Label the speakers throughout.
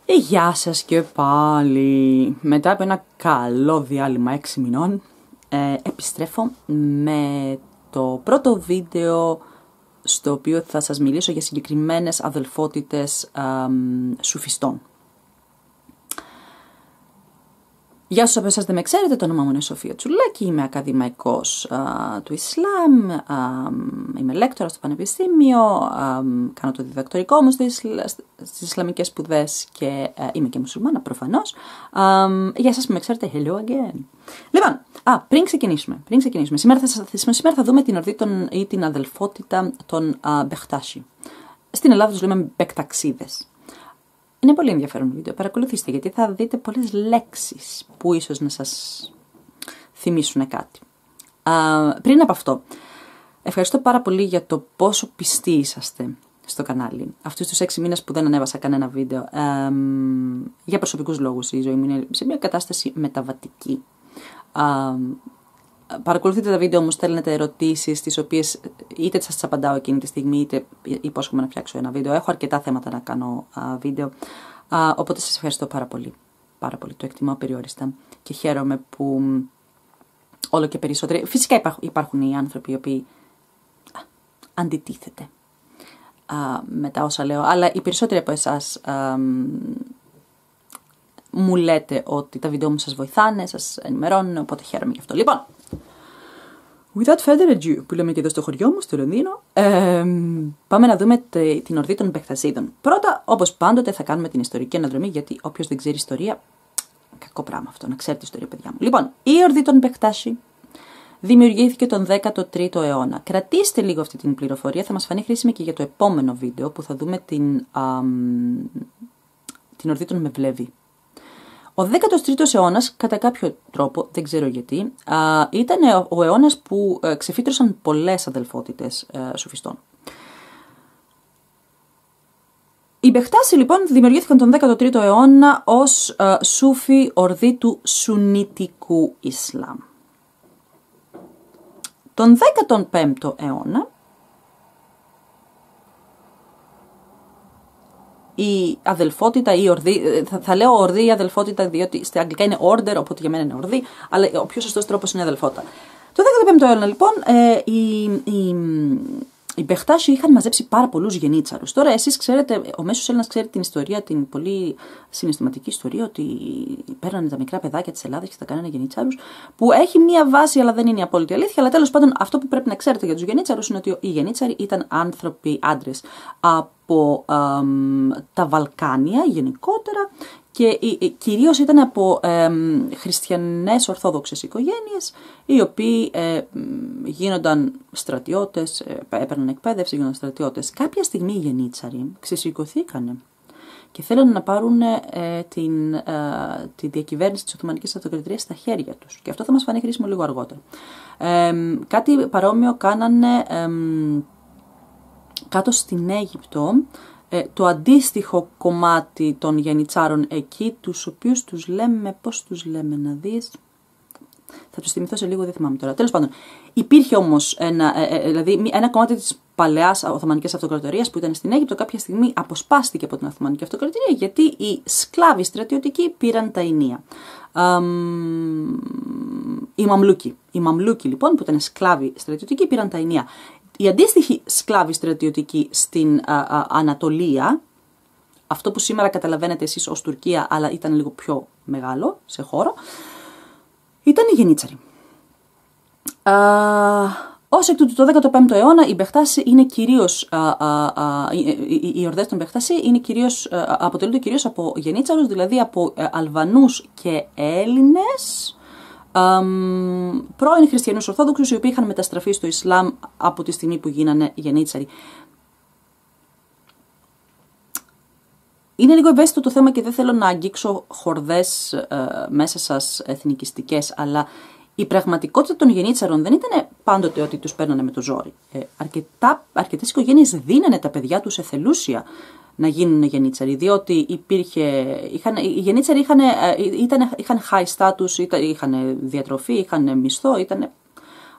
Speaker 1: Γεια σας και πάλι. Μετά από ένα καλό διάλειμμα 6 μηνών, επιστρέφω με το πρώτο βίντεο στο οποίο θα σας μιλήσω για συγκεκριμένες αδελφότητες σουφιστών. Γεια σας, από εσάς δεν με ξέρετε, το όνομά μου είναι Σοφία Τσουλάκη, είμαι ακαδημαϊκός του Ισλάμ, είμαι λέκτορα στο Πανεπιστήμιο, κάνω το διδακτορικό μου στις Ισλαμικές σπουδές και είμαι και μουσουλμάνα προφανώς. Για εσάς που με ξέρετε, hello again. Λοιπόν, πριν ξεκινήσουμε, σήμερα θα δούμε την ορδή ή την αδελφότητα των Μπεχτάσι. Στην Ελλάδα τους λέμε Μπεκταξίδες. Είναι πολύ ενδιαφέρον βίντεο, παρακολουθήστε, γιατί θα δείτε πολλές λέξεις που ίσως να σας θυμίσουν κάτι. Πριν από αυτό, ευχαριστώ πάρα πολύ για το πόσο πιστοί είσαστε στο κανάλι. Αυτούς τους 6 μήνες που δεν ανέβασα κανένα βίντεο. Για προσωπικούς λόγους η ζωή μου είναι σε μια κατάσταση μεταβατική. Παρακολουθείτε τα βίντεο μου, στέλνετε ερωτήσεις, τις οποίες είτε σας απαντάω εκείνη τη στιγμή, είτε υπόσχομαι να φτιάξω ένα βίντεο. Έχω αρκετά θέματα να κάνω βίντεο, οπότε σας ευχαριστώ πάρα πολύ. Πάρα πολύ, το εκτιμώ περιόριστα και χαίρομαι που όλο και περισσότεροι... Φυσικά υπάρχουν οι άνθρωποι οι οποίοι αντιτίθεται με τα όσα λέω, αλλά οι περισσότεροι από εσάς μου λέτε ότι τα βίντεο μου σας βοηθάνε, σας ενημερώνουν, οπότε χαίρομαι γι' αυτό. Λοιπόν, without further ado, που λέμε και εδώ στο χωριό μου, στο Λονδίνο, πάμε να δούμε την ορδή των Μπεχτασίδων. Πρώτα, όπως πάντοτε, θα κάνουμε την ιστορική αναδρομή, γιατί όποιος δεν ξέρει ιστορία, κακό πράγμα αυτό, να ξέρετε ιστορία, παιδιά μου. Λοιπόν, η ορδή των Μπεχτάσι δημιουργήθηκε τον 13ο αιώνα. Κρατήστε λίγο αυτή την πληροφορία, θα μας φανεί χρήσιμη και για το επόμενο βίντεο, που θα δούμε την ορδή των Μεβλέβη. Ο 13ος αιώνας, κατά κάποιο τρόπο, δεν ξέρω γιατί, ήταν ο αιώνας που ξεφύτρωσαν πολλές αδελφότητες σουφιστών. Οι Μπεχτάσι λοιπόν δημιουργήθηκαν τον 13ο αιώνα ως σούφι ορδή του Σουννιτικού Ισλάμ. Τον 15ο αιώνα η αδελφότητα ή η ορδή, θα λέω ορδή ή αδελφότητα, διότι στα αγγλικά είναι order, οπότε για μένα είναι ορδή, αλλά ο πιο σωστός τρόπος είναι αδελφότητα. Το 15ο αιώνα λοιπόν οι Μπεχτάσι είχαν μαζέψει πάρα πολλούς γενίτσαρους. Τώρα εσείς ξέρετε, ο μέσος Έλληνας ξέρει την ιστορία, την πολύ συναισθηματική ιστορία, ότι παίρνανε τα μικρά παιδάκια της Ελλάδας και τα κάνανε γενίτσαρους, που έχει μία βάση αλλά δεν είναι η απόλυτη αλήθεια. Αλλά τέλος πάντων αυτό που πρέπει να ξέρετε για τους γενίτσαρους είναι ότι οι γενίτσαροι ήταν άνθρωποι, άντρες από τα Βαλκάνια γενικότερα, και κυρίως ήταν από χριστιανές ορθόδοξες οικογένειες, οι οποίοι γίνονταν στρατιώτες, έπαιρναν εκπαίδευση, γίνονταν στρατιώτες. Κάποια στιγμή οι γενίτσαροι ξεσηκωθήκανε και θέλουν να πάρουν τη διακυβέρνηση της Οθωμανικής Αυτοκρατορίας στα χέρια τους. Και αυτό θα μας φανεί χρήσιμο λίγο αργότερα. Κάτι παρόμοιο κάνανε κάτω στην Αίγυπτο, το αντίστοιχο κομμάτι των γενιτσάρων εκεί, τους οποίους τους λέμε, πώς τους λέμε, να δεις, θα τους θυμηθώ σε λίγο, δεν θυμάμαι τώρα. Τέλος πάντων, υπήρχε όμως ένα κομμάτι της παλαιάς Οθωμανικής Αυτοκρατορίας που ήταν στην Αίγυπτο, κάποια στιγμή αποσπάστηκε από την Οθωμανική Αυτοκρατορία, γιατί οι σκλάβοι στρατιωτικοί πήραν τα ενία. Οι Μαμλούκοι λοιπόν, που ήταν σκλάβοι στρατιωτικοί, πήραν τα ενία. Οι αντίστοιχοι σκλάβοι στρατιωτικοί στην Ανατολία, αυτό που σήμερα καταλαβαίνετε εσείς ως Τουρκία, αλλά ήταν λίγο πιο μεγάλο σε χώρο, ήταν οι γενίτσαροι. Ως εκ τούτου, το 15ο αιώνα, οι Μπεχτάσι είναι κυρίως, οι ορδές των Μπεχτάσι είναι κυρίως, αποτελούνται κυρίως από γενίτσαρους, δηλαδή από Αλβανούς και Έλληνες, πρώην χριστιανούς Ορθόδοξους, οι οποίοι είχαν μεταστραφεί στο Ισλάμ από τη στιγμή που γίνανε γενίτσαροι. Είναι λίγο ευαίσθητο το θέμα και δεν θέλω να αγγίξω χορδές μέσα σας εθνικιστικές, αλλά η πραγματικότητα των γενίτσαρων δεν ήταν πάντοτε ότι τους παίρνανε με το ζόρι. Αρκετές οικογένειες δίνανε τα παιδιά τους εθελούσια να γίνουν γενίτσαροι, διότι οι γενίτσαροι είχαν high status, είχαν διατροφή, είχαν μισθό,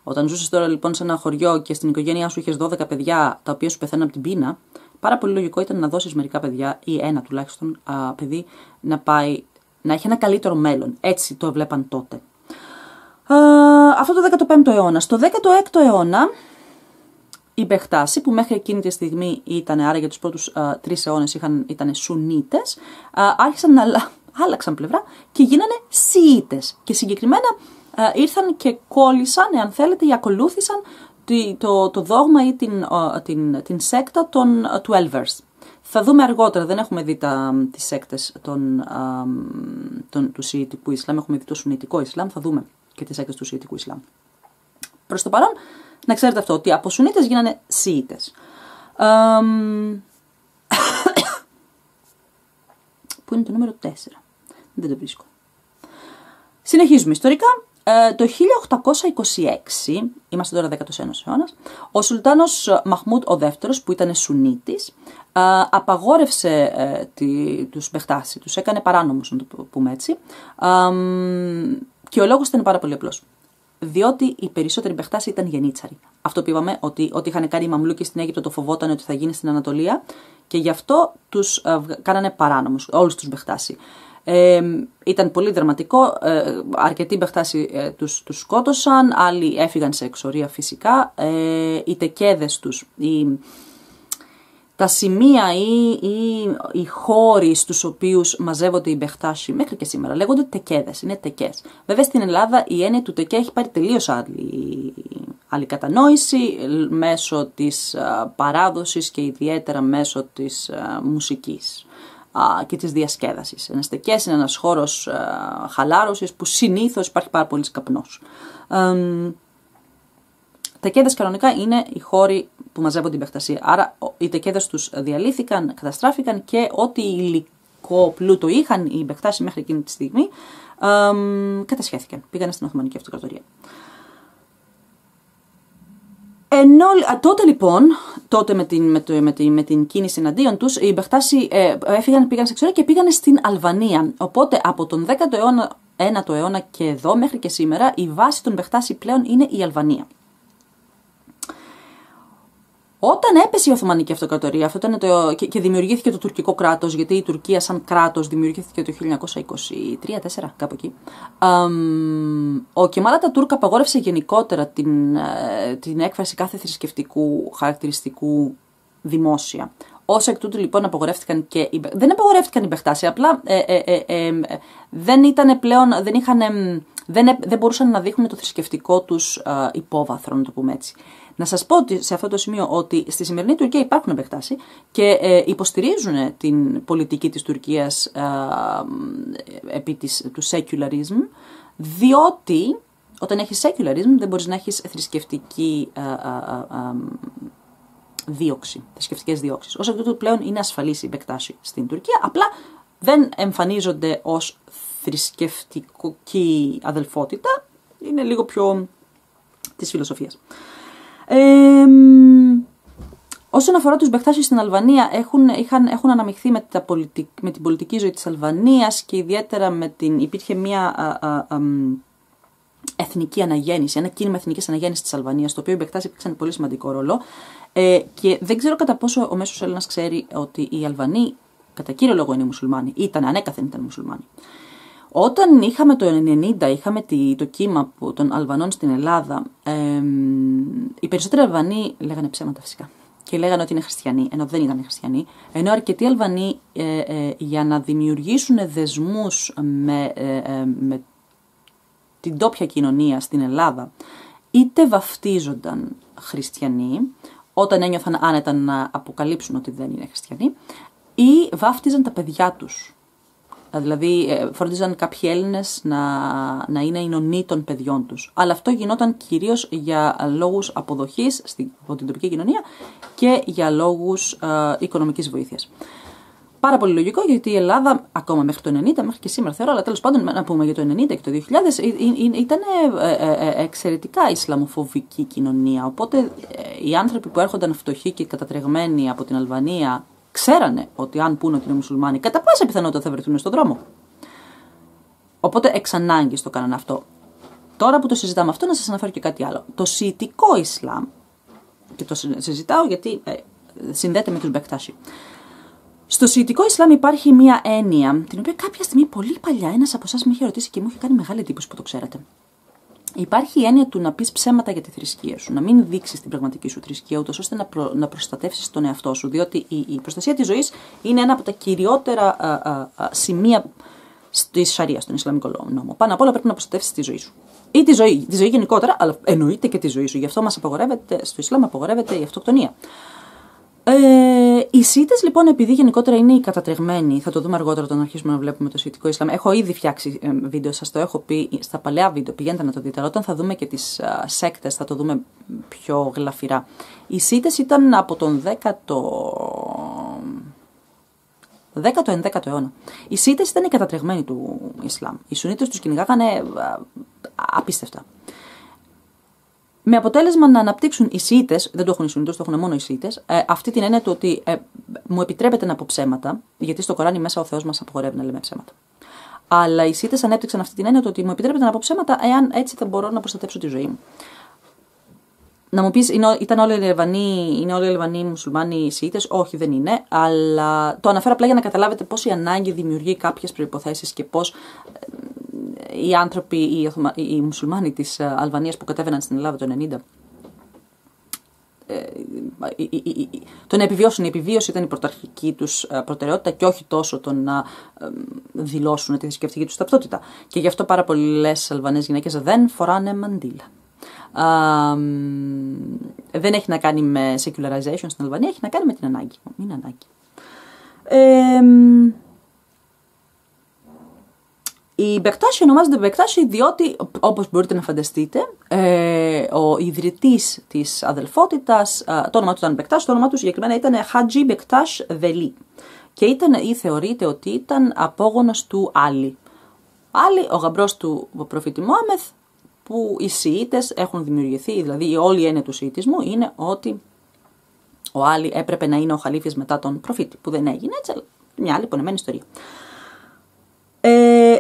Speaker 1: όταν ζούσες τώρα λοιπόν σε ένα χωριό και στην οικογένειά σου είχες 12 παιδιά τα οποία σου πεθαίνουν από την πείνα πάρα πολύ λογικό ήταν να δώσεις μερικά παιδιά, ή ένα τουλάχιστον παιδί, να έχει ένα καλύτερο μέλλον. Έτσι το βλέπαν τότε. Αυτό το 15ο αιώνα. Στο 16ο αιώνα, οι Μπεχτάσι, που μέχρι εκείνη τη στιγμή ήταν, άρα για τους πρώτους 3 αιώνες ήταν Σουνίτες, άρχισαν να άλλαξαν πλευρά και γίνανε Σιήτες. Και συγκεκριμένα ήρθαν και κόλλησαν, εάν θέλετε, ή ακολούθησαν το δόγμα ή την σέκτα των Twelvers. Θα δούμε αργότερα, δεν έχουμε δει τις σέκτες του Σιητικού Ισλάμ, έχουμε δει το Σουνιτικό Ισλάμ, θα δούμε και τις σέκτες του Σιητικού Ισλάμ. Προς το παρόν, να ξέρετε αυτό, ότι από Σουνίτες γίνανε Σιήτες. Πού είναι το νούμερο 4, δεν το βρίσκω. Συνεχίζουμε ιστορικά. Το 1826, είμαστε τώρα 19ος αιώνας, ο Σουλτάνος Μαχμούντ ο δεύτερος, που ήταν Σουνίτης, απαγόρευσε τους Μπεχτάσι, τους έκανε παράνομους, να το πούμε έτσι, και ο λόγος ήταν πάρα πολύ απλός. Διότι οι περισσότεροι Μπεχτάσι ήταν γενίτσαροι. Αυτό που είπαμε, ότι ό,τι είχαν κάνει οι Μαμλούκοι στην Αίγυπτο το φοβόταν ότι θα γίνει στην Ανατολία και γι' αυτό τους κάνανε παράνομους, όλους τους Μπεχτάσι. Ήταν πολύ δραματικό, αρκετοί Μπεχτάσι τους σκότωσαν, άλλοι έφυγαν σε εξορία φυσικά, οι τεκέδες τους, τα σημεία ή οι χώροι στους οποίους μαζεύονται οι Μπεχτάσι μέχρι και σήμερα λέγονται τεκέδες, είναι τεκές. Βέβαια στην Ελλάδα η έννοια του τεκέ έχει πάρει τελείως άλλη κατανόηση μέσω της παράδοσης και ιδιαίτερα μέσω της μουσικής και της διασκέδασης. Ένας τεκές είναι ένας χώρος χαλάρωσης που συνήθως υπάρχει πάρα πολύς καπνός. Τεκέδες κανονικά είναι οι χώροι που μαζεύονται οι Μπεχτασί. Άρα οι τεκέδες τους διαλύθηκαν, καταστράφηκαν και ό,τι υλικό πλούτο είχαν οι Μπεχτάσι μέχρι εκείνη τη στιγμή κατασχέθηκαν. Πήγανε στην Οθωμανική Αυτοκρατορία. Τότε με την κίνηση εναντίον τους, οι Μπεχτάσι πήγαν σε εξορία και πήγαν στην Αλβανία. Οπότε από τον 19ο αιώνα και εδώ μέχρι και σήμερα η βάση των Μπεχτάσι πλέον είναι η Αλβανία. Όταν έπεσε η Οθωμανική Αυτοκρατορία και δημιουργήθηκε το τουρκικό κράτος, γιατί η Τουρκία σαν κράτος δημιουργήθηκε το 1923-1924, κάπου εκεί, ο Κεμάλ Ατατούρκ απαγόρευσε γενικότερα την έκφραση κάθε θρησκευτικού χαρακτηριστικού δημόσια. Ως εκ τούτου λοιπόν δεν απαγορεύτηκαν οι Μπεχτάσι, απλά δεν μπορούσαν να δείχνουν το θρησκευτικό τους υπόβαθρο, να το πούμε έτσι. Να σας πω σε αυτό το σημείο ότι στη σημερινή Τουρκία υπάρχουν Μπεχτάσι και υποστηρίζουν την πολιτική της Τουρκίας επί του secularism, διότι όταν έχεις secularism δεν μπορείς να έχεις θρησκευτική δίωξη, θρησκευτικές διώξεις. Ως εκ τούτου πλέον είναι ασφαλής η Μπεχτάσι στην Τουρκία, απλά δεν εμφανίζονται ως θρησκευτική αδελφότητα, είναι λίγο πιο της φιλοσοφίας. Όσον αφορά τους Μπεχτάσι στην Αλβανία, έχουν αναμειχθεί με την πολιτική ζωή της Αλβανίας και ιδιαίτερα υπήρχε μια εθνική αναγέννηση, ένα κίνημα εθνικής αναγέννησης της Αλβανίας, στο οποίο οι Μπεχτάσι παίξαν πολύ σημαντικό ρόλο και δεν ξέρω κατά πόσο ο μέσος Έλληνας ξέρει ότι οι Αλβανοί κατά κύριο λόγο είναι μουσουλμάνοι, ανέκαθεν ήταν μουσουλμάνοι. Όταν είχαμε το 1990, είχαμε το κύμα των Αλβανών στην Ελλάδα, οι περισσότεροι Αλβανοί λέγανε ψέματα φυσικά και λέγανε ότι είναι χριστιανοί, ενώ δεν ήταν χριστιανοί, ενώ αρκετοί Αλβανοί για να δημιουργήσουν δεσμούς με την τόπια κοινωνία στην Ελλάδα, είτε βαφτίζονταν χριστιανοί, όταν ένιωθαν άνετα να αποκαλύψουν ότι δεν είναι χριστιανοί, ή βάφτιζαν τα παιδιά τους. Δηλαδή φρόντιζαν κάποιοι Έλληνες να είναι οι νονοί των παιδιών τους. Αλλά αυτό γινόταν κυρίως για λόγους αποδοχής από την τουρκική κοινωνία και για λόγους οικονομικής βοήθειας. Πάρα πολύ λογικό, γιατί η Ελλάδα ακόμα μέχρι το 90, μέχρι και σήμερα θεωρώ, αλλά τέλος πάντων να πούμε για το 90 και το 2000 ήταν εξαιρετικά ισλαμοφοβική κοινωνία. Οπότε οι άνθρωποι που έρχονταν φτωχοί και κατατρεγμένοι από την Αλβανία ξέρανε ότι αν πούνε ότι είναι μουσουλμάνοι, κατά πάσα πιθανότητα θα βρεθούν στον δρόμο. Οπότε εξ ανάγκης το κάνανε αυτό. Τώρα που το συζητάμε αυτό, να σας αναφέρω και κάτι άλλο. Το Σιητικό Ισλάμ, και το συζητάω γιατί συνδέεται με τους Μπεκτάσι. Στο Σιητικό Ισλάμ υπάρχει μία έννοια, την οποία κάποια στιγμή πολύ παλιά ένας από εσάς με είχε ρωτήσει και μου είχε κάνει μεγάλη εντύπωση που το ξέρατε. Υπάρχει η έννοια του να πεις ψέματα για τη θρησκεία σου, να μην δείξεις την πραγματική σου θρησκεία, ούτως ώστε να προστατεύσεις τον εαυτό σου. Διότι η προστασία της ζωής είναι ένα από τα κυριότερα σημεία στη Σαρία, στον Ισλαμικό νόμο. Πάνω απ' όλα πρέπει να προστατεύσεις τη ζωή σου. Ή τη ζωή γενικότερα, αλλά εννοείται και τη ζωή σου. Γι' αυτό στο Ισλάμ απαγορεύεται η αυτοκτονία. Οι Σιήτες λοιπόν, επειδή γενικότερα είναι οι κατατρεγμένοι, θα το δούμε αργότερα όταν αρχίσουμε να βλέπουμε το Σιητικό Ισλάμ. Έχω ήδη φτιάξει βίντεο, σας το έχω πει στα παλαιά βίντεο, πηγαίνετε να το δείτε. Αλλά όταν θα δούμε και τις σέκτες, θα το δούμε πιο γλαφυρά. Οι Σιήτες ήταν από τον 10ο-11ο αιώνα. Οι Σιήτες ήταν οι κατατρεγμένοι του Ισλάμ. Οι Σουνίτες τους κυνηγάγανε απίστευτα. Με αποτέλεσμα να αναπτύξουν οι Σιήτες, δεν το έχουν οι Σουνίτες, το έχουν μόνο οι Σιήτες, αυτή την έννοια του ότι μου επιτρέπεται να πω ψέματα, γιατί στο Κοράνι μέσα ο Θεός μας απαγορεύει να λέμε ψέματα. Αλλά οι Σιήτες ανέπτυξαν αυτή την έννοια του ότι μου επιτρέπεται να πω ψέματα, εάν έτσι θα μπορώ να προστατέψω τη ζωή μου. Να μου πεις, είναι όλοι οι Λιβανοί μουσουλμάνοι Σιήτες? Όχι, δεν είναι, αλλά το αναφέρω απλά για να καταλάβετε πώς η ανάγκη δημιουργεί κάποιες προϋποθέσεις και πώς οι άνθρωποι, οι μουσουλμάνοι της Αλβανίας που κατέβαιναν στην Ελλάδα το 1990, το να επιβιώσουν. Η επιβίωση ήταν η πρωταρχική τους προτεραιότητα και όχι τόσο το να δηλώσουν τη θρησκευτική τους ταυτότητα. Και γι' αυτό πάρα πολλές Αλβανές γυναίκες δεν φοράνε μαντίλα. Δεν έχει να κάνει με secularization στην Αλβανία, έχει να κάνει με την ανάγκη. Είναι ανάγκη. Οι Μπεκτάσι ονομάζονται Μπεκτάσι διότι, όπως μπορείτε να φανταστείτε, ο ιδρυτής της αδελφότητας, το όνομα του ήταν Μπεκτάσι, το όνομα του συγκεκριμένα ήταν Χατζή Μπεκτάσ Βελί. Και θεωρείται ότι ήταν απόγονος του Άλλη. Άλλη, ο γαμπρός του προφήτη Μωάμεθ, που οι Σιήτες έχουν δημιουργηθεί, δηλαδή η όλη έννοια του Σιητισμού είναι ότι ο Άλλη έπρεπε να είναι ο Χαλίφης μετά τον προφήτη, που δεν έγινε έτσι, αλλά μια άλλη πονεμένη ιστορία.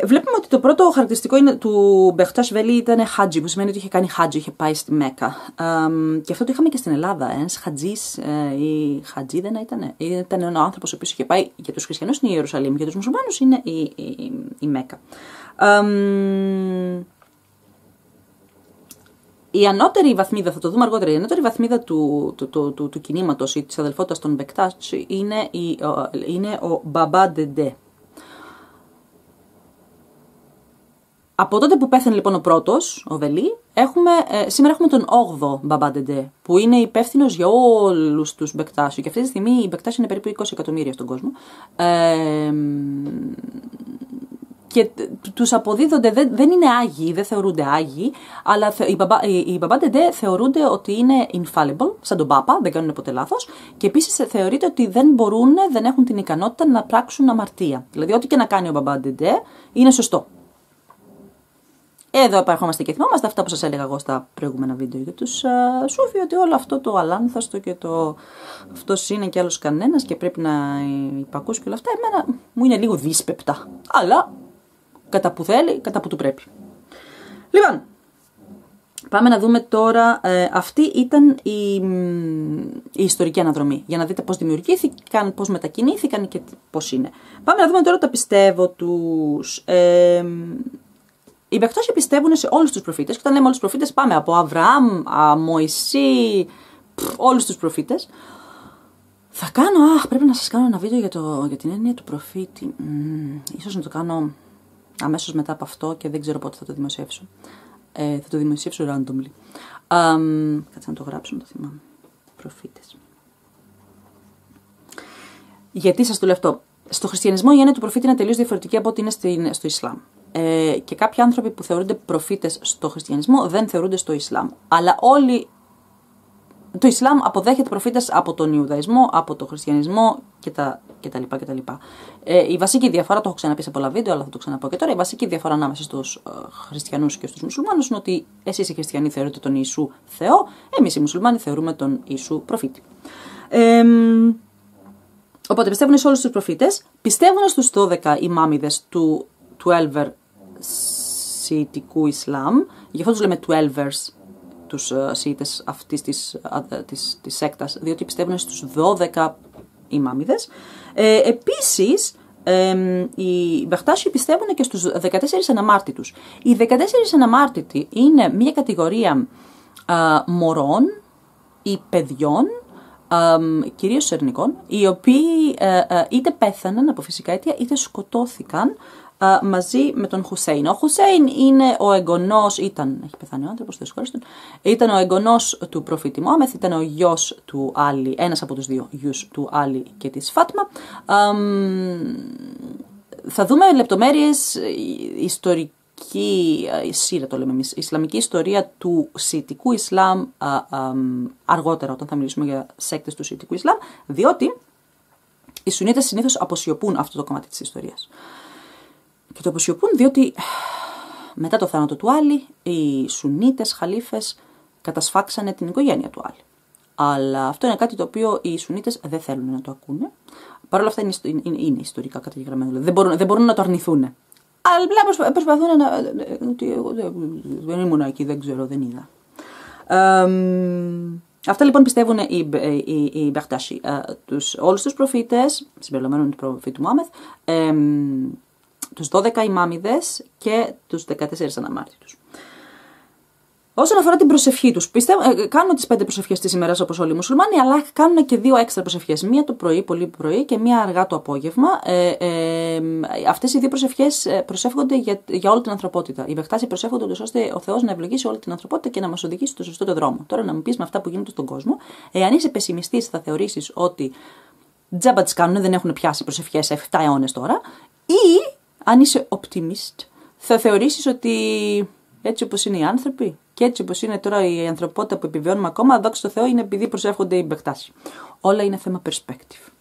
Speaker 1: Βλέπουμε ότι το πρώτο χαρακτηριστικό του Μπεκτάσ Βελί ήταν Χάτζι, που σημαίνει ότι είχε κάνει Χάτζι, είχε πάει στη Μέκα. Και αυτό το είχαμε και στην Ελλάδα. Ένας Χατζής ή Χατζή δεν ήταν. Ήταν ένα άνθρωπος ο οποίος είχε πάει, για τους χριστιανούς είναι η Ιερουσαλήμ, για τους μουσουλμάνους είναι η Μέκα. Η ανώτερη βαθμίδα, θα το δούμε αργότερα, η ανώτερη βαθμίδα του κινήματος ή της αδελφότητας των Μπεκτάσι είναι ο Μπαμπά Ντεντέ. Από τότε που πέθανε λοιπόν ο πρώτος, ο Βελί, σήμερα έχουμε τον 8ο Μπαμπά Ντεντέ, που είναι υπεύθυνος για όλους τους Μπεκτάσι. Και αυτή τη στιγμή οι Μπεκτάσι είναι περίπου 20 εκατομμύρια στον κόσμο. Και τους αποδίδονται, δεν είναι άγιοι, δεν θεωρούνται άγιοι, αλλά οι Μπαμπά Ντεντέ θεωρούνται ότι είναι infallible, σαν τον Πάπα, δεν κάνουν ποτέ λάθος, και επίσης θεωρείται ότι δεν έχουν την ικανότητα να πράξουν αμαρτία. Δηλαδή, ό,τι και να κάνει ο Μπαμπά Ντεντέ είναι σωστό. Εδώ επαρχόμαστε και θυμόμαστε αυτά που σας έλεγα εγώ στα προηγούμενα βίντεο για τους Σούφοι, ότι όλο αυτό το αλάνθαστο και αυτός είναι και άλλος κανένας και πρέπει να υπακούσει και όλα αυτά, εμένα μου είναι λίγο δύσπεπτα, αλλά κατά που θέλει, κατά που του πρέπει. Λοιπόν, πάμε να δούμε τώρα, αυτή ήταν η ιστορική αναδρομή, για να δείτε πώς δημιουργήθηκαν, πώς μετακινήθηκαν και πώς είναι. Πάμε να δούμε τώρα τα πιστεύω τους. Οι Μπεκτάσι πιστεύουν σε όλους τους προφήτες, και όταν λέμε όλους τους προφήτες πάμε από Αβραάμ, Μωυσή, όλους τους προφήτες. Θα κάνω, πρέπει να σας κάνω ένα βίντεο για την έννοια του προφήτη. Ίσως να το κάνω αμέσως μετά από αυτό και δεν ξέρω πότε θα το δημοσιεύσω. Θα το δημοσιεύσω randomly. Κάτσε να το γράψω, να το θυμάμαι. Προφήτες. Γιατί σας το λέω αυτό. Στο χριστιανισμό η έννοια του προφήτη είναι τελείως διαφορετική από ό,τι είναι στο Ισλάμ. Και κάποιοι άνθρωποι που θεωρούνται προφήτες στο χριστιανισμό δεν θεωρούνται στο Ισλάμ. Αλλά το Ισλάμ αποδέχεται προφήτες από τον Ιουδαϊσμό, από τον χριστιανισμό κτλ. Η βασική διαφορά, το έχω ξαναπεί σε πολλά βίντεο, αλλά θα το ξαναπώ και τώρα, η βασική διαφορά ανάμεσα στους χριστιανούς και στους μουσουλμάνους είναι ότι εσείς οι χριστιανοί θεωρείτε τον Ιησού Θεό, εμείς οι μουσουλμάνοι θεωρούμε τον Ιησού προφήτη. Οπότε πιστεύουν σε όλους τους προφήτες, πιστεύουν στους 12 ημάμιδες του 12 Σιητικού Ισλάμ, γι' αυτό τους λέμε 12ers τους Σιήτες αυτής της σέκτας, διότι πιστεύουν στους 12 ημάμιδες. Επίσης, οι Μπεχτάσι πιστεύουν και στους 14 αναμάρτητους. Οι 14 αναμάρτητοι είναι μια κατηγορία μωρών ή παιδιών, κυρίως ελληνικών, οι οποίοι είτε πέθαναν από φυσικά αίτια είτε σκοτώθηκαν μαζί με τον Χουσέιν. Ο Χουσέιν είναι ο εγγονός, έχει πεθάνει ο άνθρωπος, ήταν ο εγγονός του προφήτη Μωάμεθ, ήταν ο γιος του Άλι, ένας από τους δύο γιους του Άλι και της Φάτμα. Θα δούμε λεπτομέρειες σύρα το λέμε εμείς, Ισλαμική ιστορία του Σιητικού Ισλάμ αργότερα, όταν θα μιλήσουμε για σέκτες του Σιητικού Ισλάμ, διότι οι Σουνίτες συνήθως αποσιωπούν αυτό το κομμάτι της ιστορίας. Και το αποσιωπούν διότι μετά το θάνατο του Άλι, οι Σουνίτες χαλίφες κατασφάξανε την οικογένεια του Άλι. Αλλά αυτό είναι κάτι το οποίο οι Σουνίτες δεν θέλουν να το ακούνε. Παρ' όλα αυτά είναι ιστορικά καταγεγραμμένο, δηλαδή δεν μπορούν να το αρνηθούν. Αλλά προσπαθούν να... ότι εγώ δεν ήμουν εκεί, δεν ξέρω, δεν είδα. Αυτά λοιπόν πιστεύουν οι Μπεχτάσι. Όλους τους προφήτες, συμπεριλαμβανομένου του προφήτου Μωάμεθ, τους 12 ημάμιδες και τους 14 αναμάρτητους. Όσον αφορά την προσευχή τους, κάνουν τις 5 προσευχές της ημέρας όπως όλοι οι μουσουλμάνοι, αλλά κάνουν και 2 έξτρα προσευχές. Μία το πρωί, πολύ πρωί, και μία αργά το απόγευμα. Αυτές οι 2 προσευχές προσεύχονται για όλη την ανθρωπότητα. Οι Μπεχτάσι προσεύχονται ώστε ο Θεός να ευλογήσει όλη την ανθρωπότητα και να μας οδηγήσει στο σωστό δρόμο. Τώρα να μου πεις με αυτά που γίνονται στον κόσμο, εάν είσαι πεσημιστής θα θεωρήσεις ότι τζάμπα τις κάνουν, δεν έχουν πιάσει προσευχές 7 αιώνες τώρα, ή αν είσαι optimist θα θεωρήσεις ότι έτσι όπως είναι οι άνθρωποι και έτσι όπως είναι τώρα η ανθρωπότητα που επιβιώνουμε ακόμα, δόξα τω Θεώ, είναι επειδή προσεύχονται οι Μπεχτάσι. Όλα είναι θέμα perspective.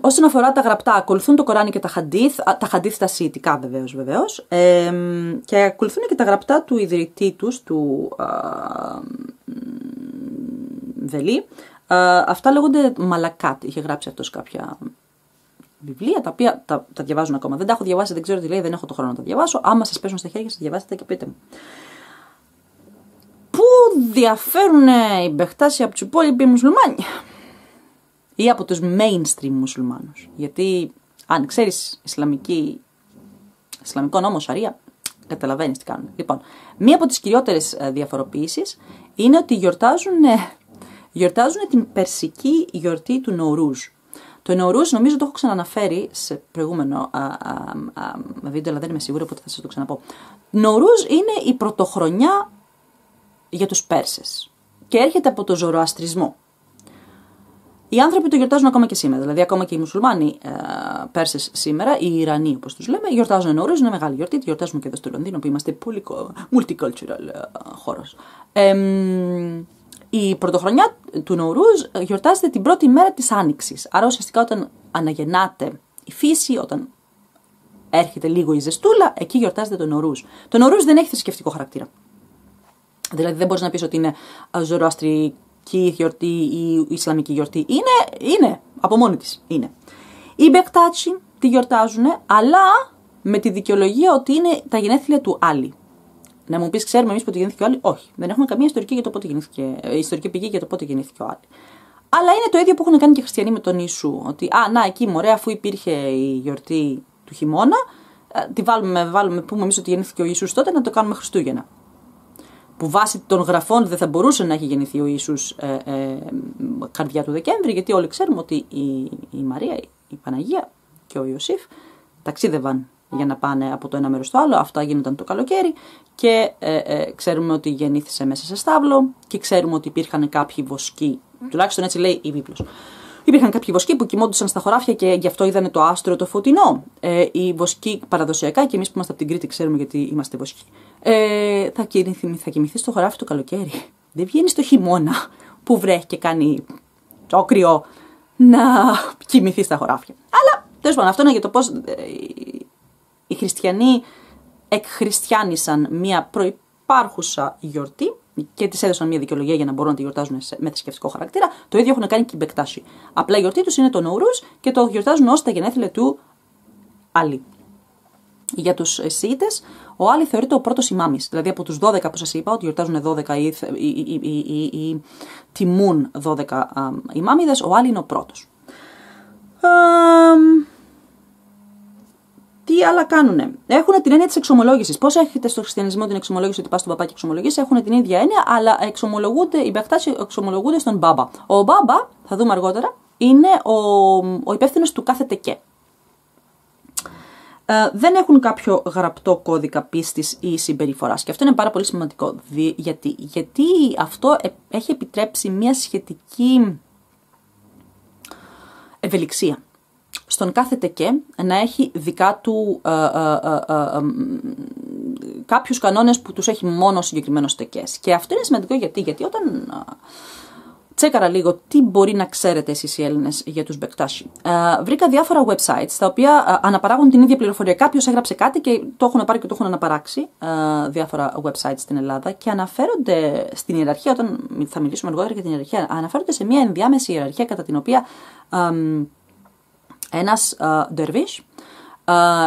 Speaker 1: Όσον αφορά τα γραπτά, ακολουθούν το Κοράνι και τα χαντίθ τα σιητικά βεβαίως, και ακολουθούν και τα γραπτά του ιδρυτή τους, του Βελί. Αυτά λέγονται Μαλακάτ, είχε γράψει αυτός κάποια βιβλία, τα οποία τα διαβάζουν ακόμα. Δεν τα έχω διαβάσει, δεν ξέρω τι λέει, δεν έχω το χρόνο να τα διαβάσω. Άμα σας πέσουν στα χέρια σας, διαβάσετε και πείτε μου. Πού διαφέρουν οι Μπεχτάσι από τους υπόλοιποι μουσουλμάνοι ή από τους mainstream μουσουλμάνους? Γιατί αν ξέρεις Ισλαμικό νόμο Σαρία, καταλαβαίνεις τι κάνουν. Λοιπόν, μία από τις κυριότερες διαφοροποιήσεις είναι ότι γιορτάζουν την περσική γιορτή του Νορούζ. Το Νορούζ νομίζω το έχω ξαναναφέρει σε προηγούμενο βίντεο, αλλά δεν είμαι σίγουρη, οπότε θα σας το ξαναπώ. Νορούζ είναι η πρωτοχρονιά για τους Πέρσες και έρχεται από το Ζωροαστρισμό. Οι άνθρωποι το γιορτάζουν ακόμα και σήμερα, δηλαδή ακόμα και οι μουσουλμάνοι Πέρσες σήμερα, οι Ιρανοί όπως τους λέμε, γιορτάζουν Νορούζ, είναι μεγάλη γιορτή, τη γιορτάζουμε και εδώ στο Λονδίνο που είμαστε πολύ multicultural χώρος. Η πρωτοχρονιά του Νορούζ γιορτάζεται την πρώτη μέρα της Άνοιξης. Άρα ουσιαστικά όταν αναγεννάται η φύση, όταν έρχεται λίγο η ζεστούλα, εκεί γιορτάζεται το Νορούζ. Το Νορούζ δεν έχει θρησκευτικό χαρακτήρα. Δηλαδή δεν μπορείς να πεις ότι είναι ζωροαστρική γιορτή ή ισλαμική γιορτή. Είναι από μόνη της. Είναι. Οι Μπεχτάσι τη γιορτάζουν, αλλά με τη δικαιολογία ότι είναι τα γενέθλια του Άλι. Να μου πεις, ξέρουμε εμείς πότε γεννήθηκε ο Άλι? Όχι. Δεν έχουμε καμία ιστορική πηγή για το πότε γεννήθηκε ο Άλι. Αλλά είναι το ίδιο που έχουν κάνει και οι χριστιανοί με τον Ιησού. Ότι, εκεί μωρέ, αφού υπήρχε η γιορτή του χειμώνα, τη βάλουμε, πούμε εμείς ότι γεννήθηκε ο Ιησούς τότε, να το κάνουμε Χριστούγεννα. Που βάσει των γραφών δεν θα μπορούσε να έχει γεννηθεί ο Ιησούς καρδιά του Δεκέμβρη, γιατί όλοι ξέρουμε ότι η Μαρία, η Παναγία και ο Ιωσήφ ταξίδευαν για να πάνε από το ένα μέρος στο άλλο. Αυτά γίνονταν το καλοκαίρι και ξέρουμε ότι γεννήθησε μέσα σε στάβλο και ξέρουμε ότι υπήρχαν κάποιοι βοσκοί, τουλάχιστον έτσι λέει η βίβλος. Υπήρχαν κάποιοι βοσκοί που κοιμόντουσαν στα χωράφια και γι' αυτό είδανε το άστρο το φωτεινό. Οι βοσκοί παραδοσιακά, και εμείς που είμαστε από την Κρήτη ξέρουμε γιατί είμαστε βοσκοί, θα κοιμηθεί στο χωράφι το καλοκαίρι. Δεν βγαίνει στο χειμώνα που βρέχει και κάνει το κρυό να κοιμηθεί στα χωράφια. Αλλά τέλος πάντων, αυτό είναι για το πώς οι χριστιανοί εκχριστιάνισαν μια προϋπάρχουσα γιορτή και της έδωσαν μια δικαιολογία για να μπορούν να τη γιορτάζουν με θρησκευτικό χαρακτήρα. Το ίδιο έχουν κάνει και οι Μπεχτάσι. Απλά η γιορτή τους είναι το Νορούζ και το γιορτάζουν ως τα γενέθλια του Άλι. Για τους Σιήτες, ο Άλι θεωρείται ο πρώτος ημάμις. Δηλαδή από τους 12 που σας είπα, ότι γιορτάζουν 12 ή τιμούν 12 ημάμιδες, ο Άλι είναι ο πρώτος. Τι άλλα κάνουνε. Έχουν την έννοια της εξομολόγησης. Πώς έχετε στο χριστιανισμό την εξομολόγηση ότι πας στον παπά και εξομολογείς, έχουν την ίδια έννοια, αλλά οι Μπεχτάσι εξομολογούνται στον μπάμπα. Ο μπάμπα, θα δούμε αργότερα, είναι ο υπεύθυνος του κάθε τεκέ. Δεν έχουν κάποιο γραπτό κώδικα πίστης ή συμπεριφοράς. Και αυτό είναι πάρα πολύ σημαντικό. Γιατί αυτό έχει επιτρέψει μια σχετική ευελιξία στον κάθε τεκέ να έχει δικά του κάποιους κανόνες που τους έχει μόνο συγκεκριμένος τεκές. Και αυτό είναι σημαντικό γιατί όταν τσέκαρα λίγο τι μπορεί να ξέρετε εσείς οι Έλληνες για τους Μπεκτάσι. Βρήκα διάφορα websites τα οποία αναπαράγουν την ίδια πληροφορία. Κάποιος έγραψε κάτι και το έχουν πάρει και το έχουν αναπαράξει, διάφορα websites στην Ελλάδα, και αναφέρονται στην ιεραρχία, όταν θα μιλήσουμε αργότερα για την ιεραρχία, αναφέρονται σε μια ενδιάμεση ιεραρχία κατά την οποία ένας ντερβίς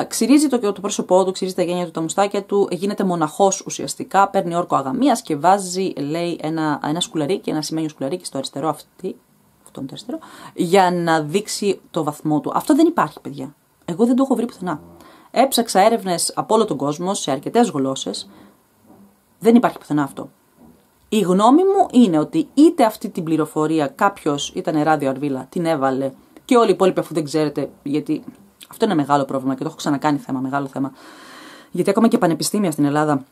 Speaker 1: ξυρίζει το πρόσωπό του, ξυρίζει τα γένια του, τα μουστάκια του, γίνεται μοναχός ουσιαστικά, παίρνει όρκο αγαμίας και βάζει, λέει, ένα σκουλαρίκι, ένα σημαίνιο σκουλαρίκι στο αριστερό αυτό είναι το αριστερό, για να δείξει το βαθμό του. Αυτό δεν υπάρχει, παιδιά. Εγώ δεν το έχω βρει πουθενά. Έψαξα έρευνες από όλο τον κόσμο, σε αρκετές γλώσσες. Δεν υπάρχει πουθενά αυτό. Η γνώμη μου είναι ότι είτε αυτή την πληροφορία κάποιος, ήταν ράδιο Αρβίλα, την έβαλε και όλοι οι υπόλοιποι, αφού δεν ξέρετε, γιατί αυτό είναι μεγάλο πρόβλημα και το έχω ξανακάνει θέμα, μεγάλο θέμα. Γιατί ακόμα και πανεπιστήμια στην Ελλάδα,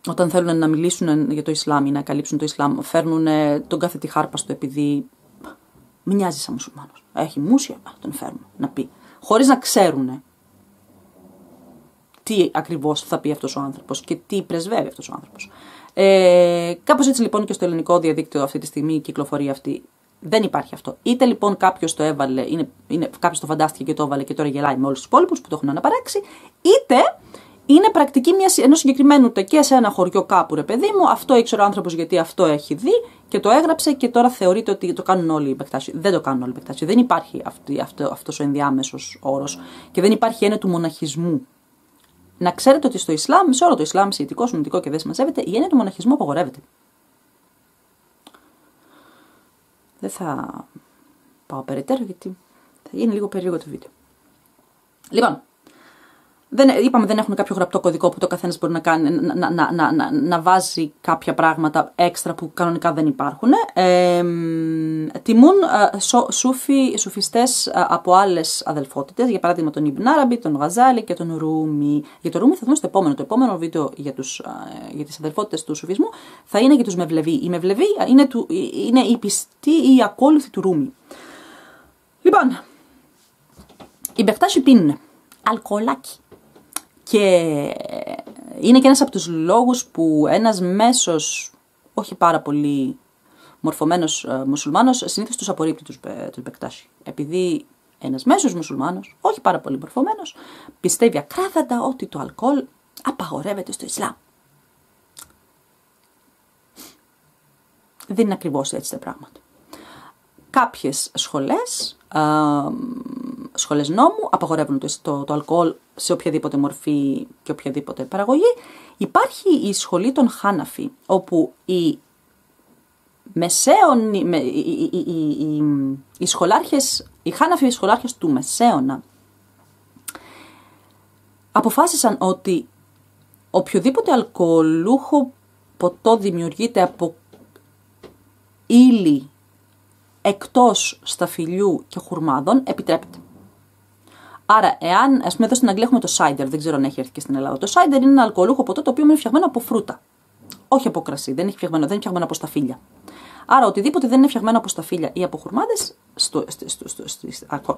Speaker 1: όταν θέλουν να μιλήσουν για το Ισλάμ ή να καλύψουν το Ισλάμ, φέρνουν τον κάθε τη χάρπαστο επειδή μοιάζει σαν μουσουλμάνος. Έχει μουσια, τον φέρνουν να πει. Χωρίς να ξέρουν τι ακριβώς θα πει αυτός ο άνθρωπος και τι πρεσβεύει αυτός ο άνθρωπος. Κάπως έτσι λοιπόν και στο ελληνικό διαδίκτυο αυτή τη στιγμή η κυκλοφορία αυτή. Δεν υπάρχει αυτό. Είτε λοιπόν κάποιος το έβαλε, κάποιος το φαντάστηκε και το έβαλε και τώρα γελάει με όλους τους υπόλοιπους που το έχουν αναπαράξει, είτε είναι πρακτική ενός συγκεκριμένου τεκέ σε ένα χωριό κάπου, ρε παιδί μου, αυτό ήξερε ο άνθρωπος γιατί αυτό έχει δει και το έγραψε και τώρα θεωρείται ότι το κάνουν όλοι οι Μπεκτάσι. Δεν το κάνουν όλοι οι Μπεκτάσι. Δεν υπάρχει αυτός ο ενδιάμεσος όρος και δεν υπάρχει έννοια του μοναχισμού. Να ξέρετε ότι στο Ισλάμ, σε όλο το Ισλάμ, σιητικό, σουννιτικό και δεν συμμαζεύεται, η έννοια του μοναχισμού απαγορεύεται. Δεν θα πάω περαιτέρω γιατί θα γίνει λίγο περίεργο το βίντεο. Λοιπόν, είπαμε δεν έχουν κάποιο γραπτό κωδικό που το καθένας μπορεί να κάνει, να βάζει κάποια πράγματα έξτρα που κανονικά δεν υπάρχουν. Τιμούν σουφιστές από άλλες αδελφότητες, για παράδειγμα τον Ιμπν Άραμπι, τον Γαζάλι και τον Ρούμι. Για τον Ρούμι θα δούμε στο επόμενο. Το επόμενο βίντεο για τις αδελφότητες του σουφισμού θα είναι για τους Μεβλεβί. Οι Μεβλεβί είναι οι πιστοί ή οι ακόλουθοι του Ρούμι. Λοιπόν, οι Μπεκτάσι πίνουν αλκοολάκι. Και είναι και ένας από τους λόγους που ένας μέσος, όχι πάρα πολύ μορφωμένος μουσουλμάνος, συνήθως τους απορρίπτει τους Μπεκτάσι. Επειδή ένας μέσος μουσουλμάνος, όχι πάρα πολύ μορφωμένος, πιστεύει ακράδαντα ότι το αλκοόλ απαγορεύεται στο Ισλάμ. Δεν είναι ακριβώς έτσι τα πράγματα. Κάποιες σχολές νόμου απαγορεύουν το αλκοόλ σε οποιαδήποτε μορφή και οποιαδήποτε παραγωγή. Υπάρχει η σχολή των Χάναφι, όπου οι Χάναφι σχολάρχες του Μεσαίωνα αποφάσισαν ότι οποιοδήποτε αλκοολούχο ποτό δημιουργείται από ύλη εκτός σταφυλιού και χουρμάδων επιτρέπεται. Άρα, εάν, ας πούμε, εδώ στην Αγγλία έχουμε το cider, δεν ξέρω αν έχει έρθει και στην Ελλάδα. Το cider είναι ένα αλκοολούχο ποτό το οποίο είναι φτιαγμένο από φρούτα. Όχι από κρασί, δεν είναι φτιαγμένο από σταφύλια. Άρα, οτιδήποτε δεν είναι φτιαγμένο από σταφύλια ή από χουρμάδες,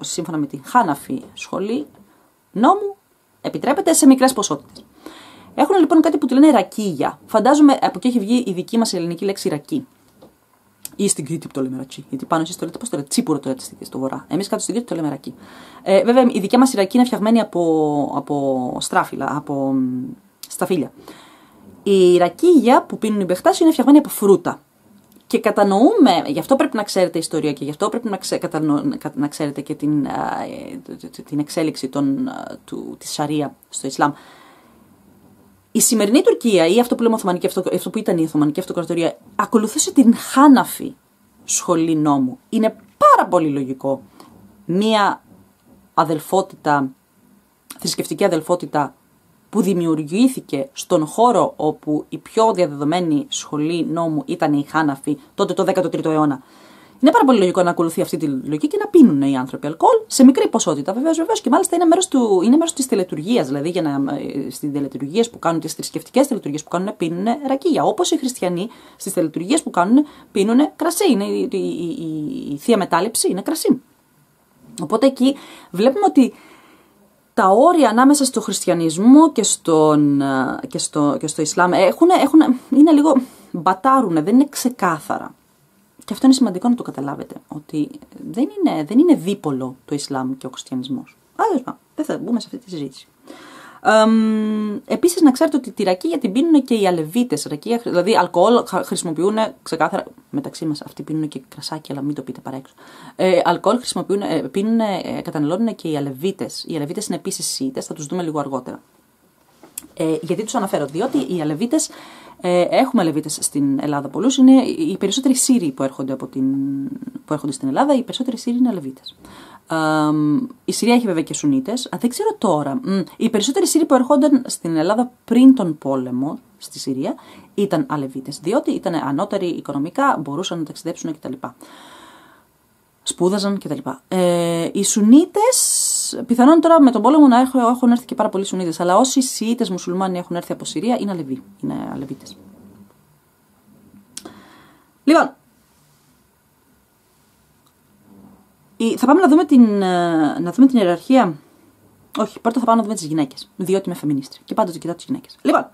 Speaker 1: σύμφωνα με την Χάναφι σχολή νόμου, επιτρέπεται σε μικρές ποσότητες. Έχουν λοιπόν κάτι που τη λένε ρακίγια. Φαντάζομαι από εκεί έχει βγει η δική μας ελληνική λέξη ρακί. Ή στην Κρήτη που το λέμε ρατσί. Γιατί πάνω εσείς το λέτε, πώς το λέτε, τσίπουρο το λέτε στο βορρά. Εμείς κάτω στην Κρήτη το λέμε ρακί. Βέβαια, η δικιά μας η ρακί είναι φτιαγμένη από στράφυλα, από σταφύλια. Η ρακίγια που πίνουν οι Μπεκτάσι είναι φτιαγμένη από φρούτα. Και κατανοούμε, γι' αυτό πρέπει να ξέρετε ιστορία και γι' αυτό πρέπει να ξέρετε και την εξέλιξη της Σαρία στο Ισλάμ. Η σημερινή Τουρκία ή αυτό που λέμε Οθωμανική, αυτό που ήταν η Οθωμανική Αυτοκρατορία, ακολουθούσε την Χάναφη σχολή νόμου. Είναι πάρα πολύ λογικό μία αδελφότητα, θρησκευτική αδελφότητα που δημιουργήθηκε στον χώρο όπου η πιο διαδεδομένη σχολή νόμου ήταν η Χάναφη, τότε το 13ο αιώνα. Είναι πάρα πολύ λογικό να ακολουθεί αυτή τη λογική και να πίνουν οι άνθρωποι αλκοόλ σε μικρή ποσότητα, βεβαίως, και μάλιστα είναι μέρος της τελετουργίας. Δηλαδή, στις τελετουργίες που κάνουν, τις θρησκευτικές τελετουργίες που κάνουν, πίνουν ρακίγια. Όπως οι χριστιανοί στις τελετουργίες που κάνουν, πίνουν κρασί. Είναι η θεία μετάληψη είναι κρασί. Οπότε εκεί βλέπουμε ότι τα όρια ανάμεσα στο χριστιανισμό και στο Ισλάμ είναι λίγο μπατάρουνε, δεν είναι ξεκάθαρα. Και αυτό είναι σημαντικό να το καταλάβετε, ότι δεν είναι δίπολο το Ισλάμ και ο χριστιανισμός. Δεν θα μπούμε σε αυτή τη συζήτηση. Επίσης να ξέρετε ότι τη ρακίγια την πίνουν και οι Αλεβίτες. Δηλαδή αλκοόλ χρησιμοποιούν ξεκάθαρα, μεταξύ μας αυτοί πίνουν και κρασάκι, αλλά μην το πείτε παρά έξω. Αλκοόλ καταναλώνουν και οι Αλεβίτες. Οι Αλεβίτες είναι επίσης Σιήτες, θα τους δούμε λίγο αργότερα. Γιατί τους αναφέρω, διότι οι Αλεβίτες, έχουμε Αλεβίτες στην Ελλάδα πολλούς, είναι οι περισσότεροι Σύριοι που έρχονται στην Ελλάδα, οι περισσότεροι Σύριοι είναι Αλεβίτες. Η Συρία έχει βέβαια και Σουνίτες, δεν ξέρω τώρα. Οι περισσότεροι Σύριοι που ερχόνταν στην Ελλάδα πριν τον πόλεμο στη Συρία ήταν Αλεβίτες, διότι ήταν ανώτεροι οικονομικά, μπορούσαν να ταξιδέψουν κτλ. Σπούδαζαν κτλ. Οι Σουνίτες, πιθανόν τώρα με τον πόλεμο να έχουν έρθει και πάρα πολλοί Σουνίτες, αλλά όσοι Σιήτες μουσουλμάνοι έχουν έρθει από Συρία είναι Αλεβί, είναι Αλεβίτες. Λοιπόν, θα πάμε να δούμε την ιεραρχία. Όχι, πρώτα θα πάμε να δούμε τις γυναίκες, διότι είμαι φεμινίστρια και πάντοτε κοιτάω τις γυναίκες. Λοιπόν,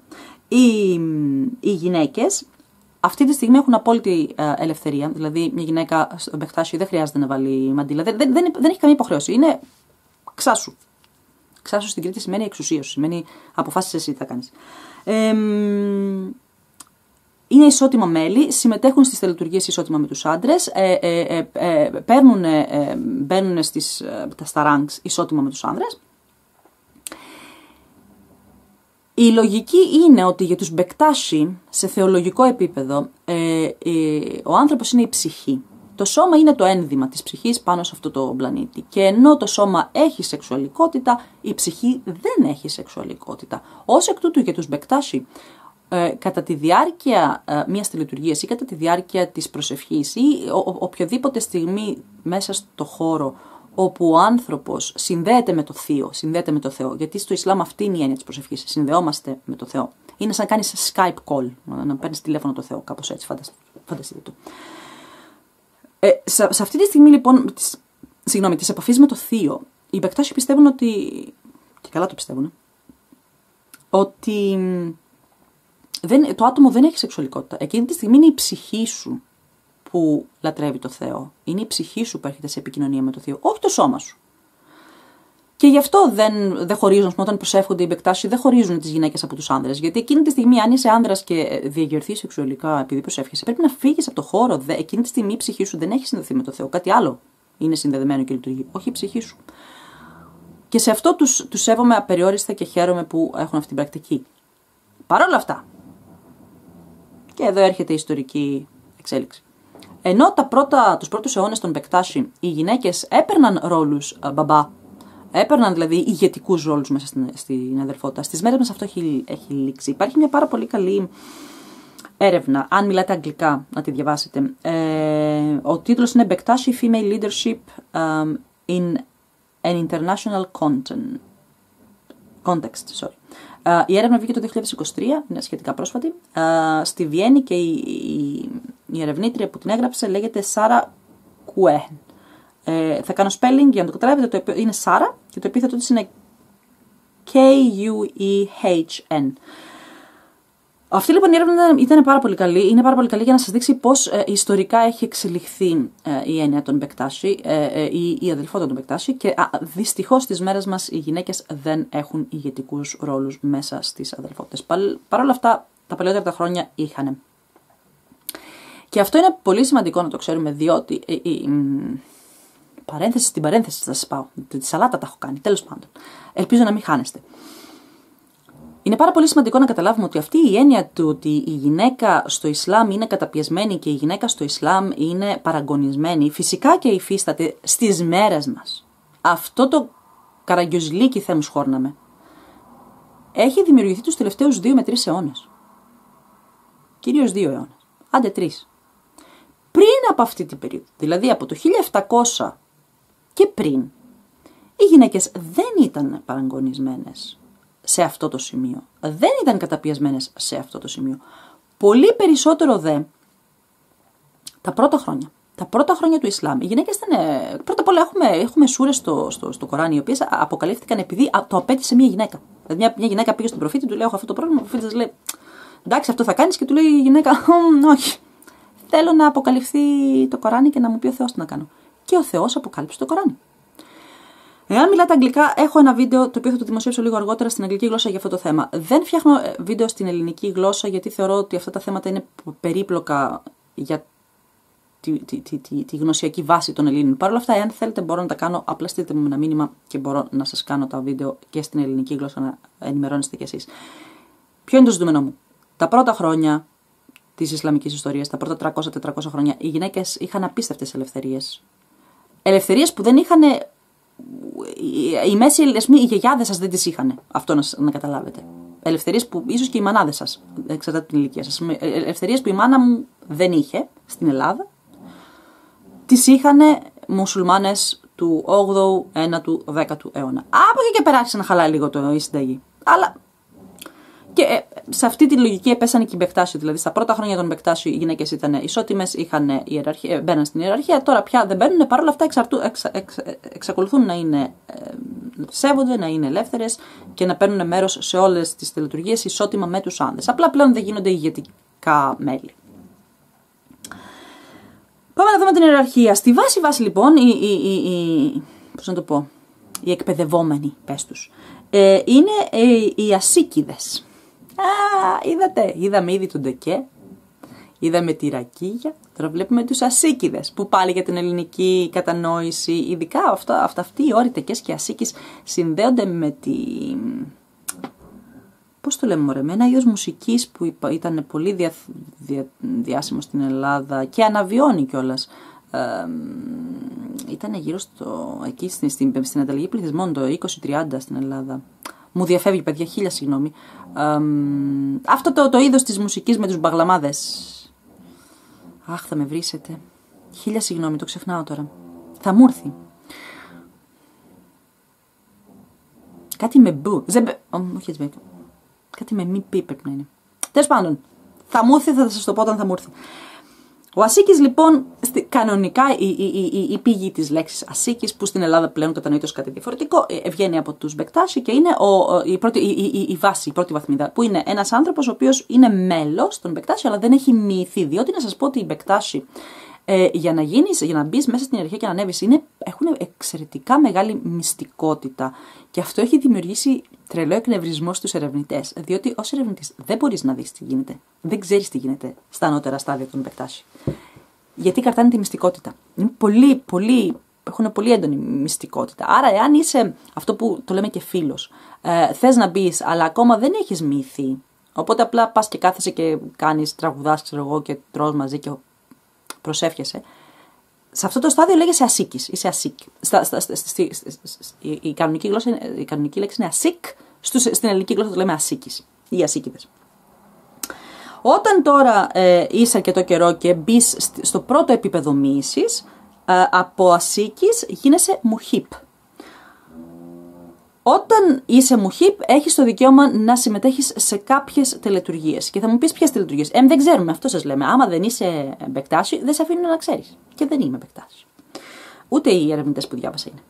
Speaker 1: οι γυναίκες αυτή τη στιγμή έχουν απόλυτη ελευθερία. Δηλαδή, μια γυναίκα στον Μπεχτάσιο δεν χρειάζεται να βάλει μαντίλα. Δεν έχει καμία υποχρέωση. Είναι ξάσου. Ξάσου στην Κρήτη σημαίνει εξουσίωση. Σημαίνει αποφάσεις εσύ τι θα κάνεις. Είναι ισότιμα μέλη, συμμετέχουν στις τελετουργίες ισότιμα με τους άντρες, μπαίνουν στα ranks ισότιμα με τους άνδρες. Η λογική είναι ότι για τους Μπεκτάσι, σε θεολογικό επίπεδο, ο άνθρωπος είναι η ψυχή. Το σώμα είναι το ένδυμα της ψυχής πάνω σε αυτό το πλανήτη. Και ενώ το σώμα έχει σεξουαλικότητα, η ψυχή δεν έχει σεξουαλικότητα. Ως εκ τούτου για τους Μπεκτάσι, κατά τη διάρκεια μιας τελετουργίας ή κατά τη διάρκεια της προσευχής ή οποιοδήποτε στιγμή μέσα στο χώρο όπου ο άνθρωπος συνδέεται με το θείο, συνδέεται με το Θεό, γιατί στο Ισλάμ αυτή είναι η έννοια της προσευχής, συνδεόμαστε με το Θεό. Είναι σαν να κάνεις Skype call, να παίρνεις τηλέφωνο το Θεό, κάπως έτσι, φανταστείτε το. Σε αυτή τη στιγμή λοιπόν, της επαφής με το θείο, οι Μπεκτάσι πιστεύουν ότι, και καλά το πιστεύουν, ότι το άτομο δεν έχει σεξουαλικότητα. Εκείνη τη στιγμή είναι η ψυχή σου που λατρεύει το Θεό. Είναι η ψυχή σου που έρχεται σε επικοινωνία με το Θεό, όχι το σώμα σου. Και γι' αυτό δεν χωρίζουν, όταν προσεύχονται οι Μπεκτάσι, δεν χωρίζουν τις γυναίκες από τους άνδρες. Γιατί εκείνη τη στιγμή, αν είσαι άνδρας και διαγερθείς σεξουαλικά επειδή προσεύχεσαι, πρέπει να φύγεις από το χώρο. Εκείνη τη στιγμή η ψυχή σου δεν έχει συνδεθεί με το Θεό. Κάτι άλλο είναι συνδεδεμένο και λειτουργεί, όχι η ψυχή σου. Και σε αυτό τους σέβομαι απεριόριστα και χαίρομαι που έχουν αυτή την πρακτική. Παρ' όλα αυτά, και εδώ έρχεται η ιστορική εξέλιξη. Ενώ τους πρώτους αιώνες των Μπεκτάσι, οι γυναίκες έπαιρναν ρόλους μπαμπά, έπαιρναν δηλαδή ηγετικούς ρόλους μέσα στην αδελφότητα. Στις μέρες μας αυτό έχει λήξει. Υπάρχει μια πάρα πολύ καλή έρευνα, αν μιλάτε αγγλικά να τη διαβάσετε. Ο τίτλος είναι Bektashi Female Leadership in an International Context. Η έρευνα βγήκε το 2023, είναι σχετικά πρόσφατη, στη Βιέννη και η ερευνήτρια που την έγραψε λέγεται Σάρα Κουέχν. Θα κάνω spelling για να το καταλάβετε, είναι Σάρα και το επίθετο της είναι K-U-E-H-N. Αυτή λοιπόν η έρευνα ήταν πάρα πολύ καλή, είναι πάρα πολύ καλή για να σας δείξει πώς ιστορικά έχει εξελιχθεί η έννοια των Μπεκτάσι, η αδελφότητα των Μπεκτάσι και δυστυχώς στις μέρες μας οι γυναίκες δεν έχουν ηγετικούς ρόλους μέσα στις αδελφότητες. Παρ' όλα αυτά τα παλαιότερα τα χρόνια είχαν. Και αυτό είναι πολύ σημαντικό να το ξέρουμε, διότι. Παρένθεση στην παρένθεση θα σας πάω. Τη σαλάτα τα έχω κάνει, τέλος πάντων. Ελπίζω να μην χάνεστε. Είναι πάρα πολύ σημαντικό να καταλάβουμε ότι αυτή η έννοια του ότι η γυναίκα στο Ισλάμ είναι καταπιεσμένη και η γυναίκα στο Ισλάμ είναι παραγωνισμένη, φυσικά και υφίσταται στις μέρες μας. Αυτό το καραγκιουζλίκι Θεέ μου σχόρναμε έχει δημιουργηθεί τους τελευταίους 2 με 3 αιώνες. Κυρίως 2 αιώνες. Άντε 3. Πριν από αυτή την περίοδο, δηλαδή από το 1700 και πριν, οι γυναίκες δεν ήταν παραγωνισμένες σε αυτό το σημείο. Δεν ήταν καταπιεσμένες σε αυτό το σημείο. Πολύ περισσότερο δε τα πρώτα χρόνια. Τα πρώτα χρόνια του Ισλάμ. Οι γυναίκες ήταν. Πρώτα απ' όλα έχουμε σούρες στο Κοράνι, οι οποίες αποκαλύφθηκαν επειδή το απέτησε μια γυναίκα. Δηλαδή μια γυναίκα πήγε στον προφήτη, του λέει: έχω αυτό το πρόβλημα. Ο προφήτης λέει: εντάξει, αυτό θα κάνεις. Και του λέει η γυναίκα: όχι. Θέλω να αποκαλυφθεί το Κοράνι και να μου πει ο Θεός τι να κάνω. Και ο Θεός αποκάλυψε το Κοράνι. Εάν μιλάτε αγγλικά, έχω ένα βίντεο το οποίο θα το δημοσιεύσω λίγο αργότερα στην αγγλική γλώσσα για αυτό το θέμα. Δεν φτιάχνω βίντεο στην ελληνική γλώσσα γιατί θεωρώ ότι αυτά τα θέματα είναι περίπλοκα για τη γνωσιακή βάση των Ελλήνων. Παρ' όλα αυτά, εάν θέλετε, μπορώ να τα κάνω. Απλά στείλτε μου ένα μήνυμα και μπορώ να σας κάνω τα βίντεο και στην ελληνική γλώσσα να ενημερώνεστε κι εσείς. Ποιο είναι το ζητούμενο μου? Τα πρώτα χρόνια της Ισλαμικής ιστορίας, τα πρώτα 300-400 χρόνια, οι γυναίκες είχαν απίστευτες ελευθερίες. Ελευθερίες που δεν είχαν. Οι μέση, οι γιαγιάδες σας δεν τις είχαν. Αυτό να καταλάβετε. Ελευθερίες που ίσως και οι μανάδες σας, εξαρτάται την ηλικία σας. Ελευθερίες που η μάνα μου δεν είχε στην Ελλάδα, τις είχαν μουσουλμάνες του 8ου, 9ου, 10ου αιώνα. Από εκεί και πέρα άρχισε να χαλάει λίγο η συνταγή. Αλλά και σε αυτή τη λογική επέσανε και οι Μπεκτάσιο. Δηλαδή στα πρώτα χρόνια των Μπεκτάσιο οι γυναίκες ήταν ισότιμες, μπαίναν στην ιεραρχία. Τώρα πια δεν μπαίνουν, παρόλα αυτά εξακολουθούν να είναι, σέβονται, να είναι ελεύθερες και να παίρνουν μέρος σε όλες τις τελετουργίες ισότιμα με τους άνδρες. Απλά πλέον δεν γίνονται ηγετικά μέλη. Πάμε να δούμε την ιεραρχία. Στη βάση λοιπόν, πώς να το πω, οι εκπαιδευόμενοι, πες τους, είναι οι ασίκηδες. Είδαμε ήδη τον Ντεκέ, είδαμε τη Ρακίγια, τώρα βλέπουμε τους ασίκηδες, που πάλι για την ελληνική κατανόηση, ειδικά αυτοί οι όροι Τεκές και ασίκης συνδέονται με τη... Πώς το λέμε μωρέ, με ένα είδος μουσικής που ήταν πολύ διάσημο στην Ελλάδα και αναβιώνει κιόλας. Ήταν γύρω εκεί στην ανταλλαγή πληθυσμών το 20-30 στην Ελλάδα. Μου διαφεύγει παιδιά, 1000 συγγνώμη. Αυτό το είδος της μουσικής με τους μπαγλαμάδες. Αχ, θα με βρίσετε. 1000 συγγνώμη, το ξεχνάω τώρα. Θα μου έρθει. Κάτι με μπου. Όχι έτσι. Κάτι με μη πι πρέπει να είναι. Τέλος πάντων. Θα μου έρθει, θα σας το πω όταν θα μου έρθει. Ο ασίκης λοιπόν, κανονικά η πηγή της λέξης ασίκης, που στην Ελλάδα πλέον κατανοείται ως κάτι διαφορετικό, βγαίνει από τους Μπεκτάσι και είναι η βάση, η πρώτη βαθμίδα, που είναι ένας άνθρωπος ο οποίος είναι μέλος των Μπεκτάσι, αλλά δεν έχει μοιηθεί. Διότι να σας πω ότι οι Μπεκτάσι, για να μπεις μέσα στην ιεραρχία και να ανέβεις, έχουν εξαιρετικά μεγάλη μυστικότητα. Και αυτό έχει δημιουργήσει τρελό εκνευρισμό στους ερευνητές. Διότι ως ερευνητής δεν μπορείς να δεις τι γίνεται. Δεν ξέρεις τι γίνεται στα ανώτερα στάδια των Μπεκτάσι. Γιατί κρατάνε τη μυστικότητα. Έχουν πολύ έντονη μυστικότητα. Άρα, εάν είσαι αυτό που το λέμε και φίλος, θες να μπεις, αλλά ακόμα δεν έχεις μυηθεί. Οπότε απλά πας και κάθεσαι και κάνεις τραγουδάς, ξέρω εγώ, και τρως μαζί και προσεύχεσαι. Σε αυτό το στάδιο λέγεσαι ασίκης. Είσαι ασίκ. Η κανονική λέξη είναι ασίκ. Στην ελληνική γλώσσα το λέμε ασίκης ή ασίκηδες. Όταν τώρα είσαι αρκετό καιρό και μπεις στο πρώτο επίπεδο μοίησης, από ασίκης γίνεσαι μουχίπ. Όταν είσαι μουχίπ, έχεις το δικαίωμα να συμμετέχεις σε κάποιες τελετουργίες. Και θα μου πεις ποιες τελετουργίες. Δεν ξέρουμε, αυτό σας λέμε. Άμα δεν είσαι Μπεκτάσι, δεν σε αφήνουν να ξέρεις. Και δεν είμαι Μπεκτάσι. Ούτε οι ερευνητές που διάβασα είναι.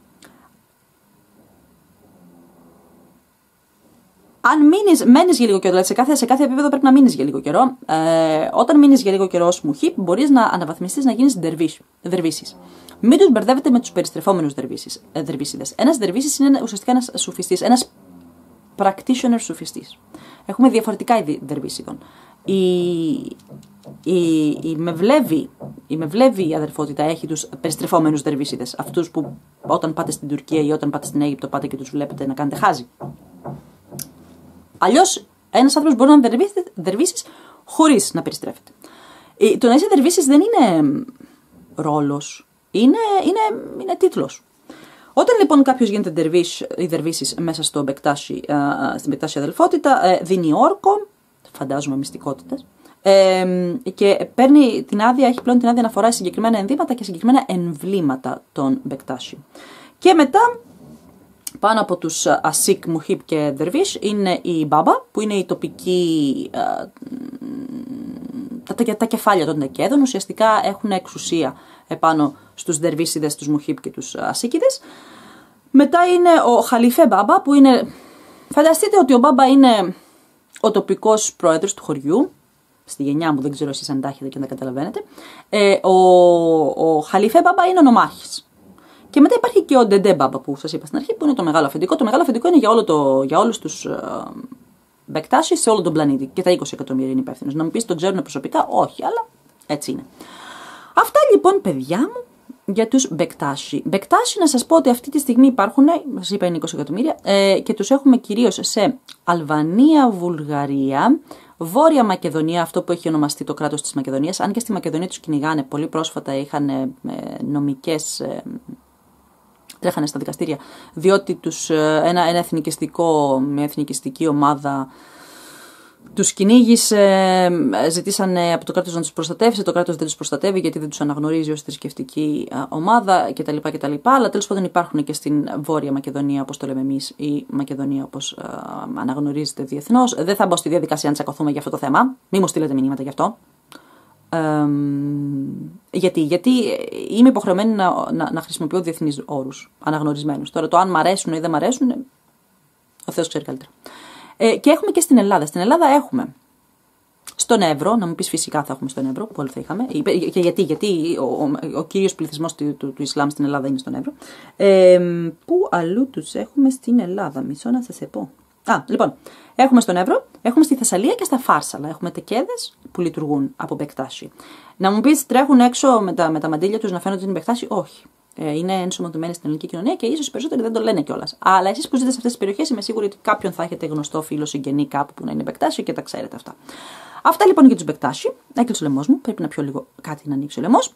Speaker 1: Αν μένεις για λίγο καιρό, δηλαδή σε κάθε επίπεδο πρέπει να μείνεις για λίγο καιρό. Όταν μείνεις για λίγο καιρό ως μουχίπ, μπορείς να αναβαθμιστείς να γίνεις δερβίσης. Μην τους μπερδεύετε με τους περιστρεφόμενους δερβίσιδες. Ένας δερβίσης είναι ουσιαστικά ένας σουφιστής, ένας practitioner σουφιστής. Έχουμε διαφορετικά είδη δερβίσιδων. η μευλέβη η αδερφότητα έχει τους περιστρεφόμενους δερβίσιδες. Αυτούς που όταν πάτε στην Τουρκία ή όταν πάτε στην Αίγυπτο πάτε και τους βλέπετε να κάνετε χάζι. Αλλιώς ένας άνθρωπος μπορεί να είναι δερβίσης χωρίς να περιστρέφεται. Το να είσαι δερβίσης δεν είναι ρόλος, είναι τίτλος. Όταν λοιπόν κάποιος γίνεται δερβίς ή δερβίσης μέσα στο στην Μπεκτάσι αδελφότητα, δίνει όρκο, φαντάζομαι μυστικότητες, και παίρνει την άδεια, έχει πλέον την άδεια να φοράει συγκεκριμένα ενδύματα και συγκεκριμένα εμβλήματα των Μπεκτάσι. Και μετά, πάνω από τους Ασίκ, Μουχίπ και Δερβίς, είναι η Μπάμπα, που είναι η τοπική, τα κεφάλια των τεκέδων, ουσιαστικά έχουν εξουσία επάνω στους Δερβίσιδες, τους Μουχίπ και τους Ασίκιδες. Μετά είναι ο Χαλιφέ Μπάμπα, που είναι, φανταστείτε ότι ο Μπάμπα είναι ο τοπικός πρόεδρος του χωριού, στη γενιά μου, δεν ξέρω εσείς αν τα έχετε και αν τα καταλαβαίνετε. Ο Χαλιφέ Μπάμπα είναι ο νομάρχης. Και μετά υπάρχει και ο Ντεντέ Μπάμπα που σας είπα στην αρχή, που είναι το μεγάλο αφεντικό. Το μεγάλο αφεντικό είναι για όλους τους Μπεκτάσι σε όλο τον πλανήτη. Και τα 20 εκατομμύρια είναι υπεύθυνος. Να μου πεις, τον ξέρουν προσωπικά? Όχι, αλλά έτσι είναι. Αυτά λοιπόν, παιδιά μου, για τους Μπεκτάσι. Μπεκτάσι, να σας πω ότι αυτή τη στιγμή υπάρχουν, σας είπα είναι 20 εκατομμύρια, και τους έχουμε κυρίως σε Αλβανία, Βουλγαρία, Βόρεια Μακεδονία, αυτό που έχει ονομαστεί το κράτος της Μακεδονίας. Αν και στη Μακεδονία τους κυνηγάνε, πολύ πρόσφατα είχαν νομικές, τρέχανε στα δικαστήρια, διότι μια εθνικιστική ομάδα τους κυνήγησε, ζητήσανε από το κράτος να τους προστατεύσει, το κράτος δεν τους προστατεύει γιατί δεν τους αναγνωρίζει ως θρησκευτική ομάδα κτλ. Αλλά τέλος πάντων υπάρχουν και στην Βόρεια Μακεδονία, όπως το λέμε εμείς, η Μακεδονία όπως αναγνωρίζεται διεθνώς. Δεν θα μπω στη διαδικασία να τσακωθούμε για αυτό το θέμα, μη μου στείλετε μηνύματα γι' αυτό. Γιατί είμαι υποχρεωμένη να χρησιμοποιώ διεθνείς όρους, αναγνωρισμένους. Τώρα το αν μ' αρέσουν ή δεν μ' αρέσουν, ο Θεός ξέρει καλύτερα. Και έχουμε και στην Ελλάδα. Στην Ελλάδα έχουμε στον Εύρο, να μου πεις φυσικά θα έχουμε στον Εύρο, που όλοι θα είχαμε. Και γιατί ο κύριος πληθυσμός του Ισλάμ στην Ελλάδα είναι στον Εύρο. Πού αλλού τους έχουμε στην Ελλάδα, μισό να σας πω. Λοιπόν, έχουμε στον Εύρο, έχουμε στη Θεσσαλία και στα Φάρσαλα. Έχουμε τεκέδες που λειτουργούν από Μπεκτάσι. Να μου πεις, τρέχουν έξω με τα μαντήλια τους να φαίνονται ότι είναι Μπεκτάσι? Όχι. Είναι ενσωματωμένοι στην ελληνική κοινωνία και ίσως οι περισσότεροι δεν το λένε κιόλας. Αλλά εσείς που ζείτε σε αυτές τις περιοχές, είμαι σίγουρη ότι κάποιον θα έχετε γνωστό φίλο, συγγενή κάπου που να είναι Μπεκτάσι και τα ξέρετε αυτά. Αυτά λοιπόν για τους Μπεκτάσι. Έκλεισε ο λαιμός μου. Πρέπει να πιω λίγο κάτι να ανοίξει ο λαιμός.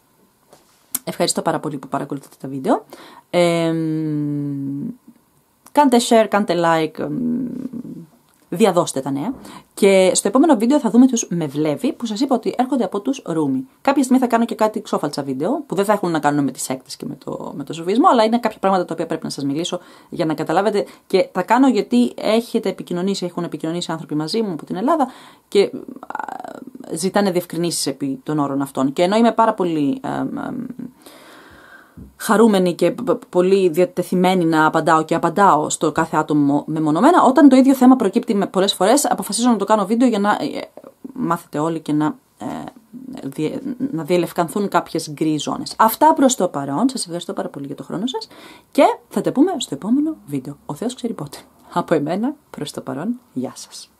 Speaker 1: Ευχαριστώ πάρα πολύ που παρακολουθείτε τα βίντεο. Κάντε share, κάντε like. Διαδώστε τα νέα. Και στο επόμενο βίντεο θα δούμε τους Μευλέβη, που σας είπα ότι έρχονται από τους Ρούμι. Κάποια στιγμή θα κάνω και κάτι ξόφαλτσα βίντεο, που δεν θα έχουν να κάνουν με τις σέκτες και με το σουφισμό, αλλά είναι κάποια πράγματα τα οποία πρέπει να σας μιλήσω για να καταλάβετε. Και θα κάνω γιατί έχουν επικοινωνήσει άνθρωποι μαζί μου από την Ελλάδα και ζητάνε διευκρινήσεις επί των όρων αυτών. Και ενώ είμαι πάρα πολύ χαρούμενη και πολύ διατεθειμένη να απαντάω και απαντάω στο κάθε άτομο μεμονωμένα, όταν το ίδιο θέμα προκύπτει πολλές φορές, αποφασίζω να το κάνω βίντεο για να μάθετε όλοι και να διελευκανθούν κάποιες γκρι ζώνες. Αυτά προς το παρόν. Σας ευχαριστώ πάρα πολύ για το χρόνο σας και θα τα πούμε στο επόμενο βίντεο. Ο Θεός ξέρει πότε. Από εμένα προς το παρόν, γεια σας.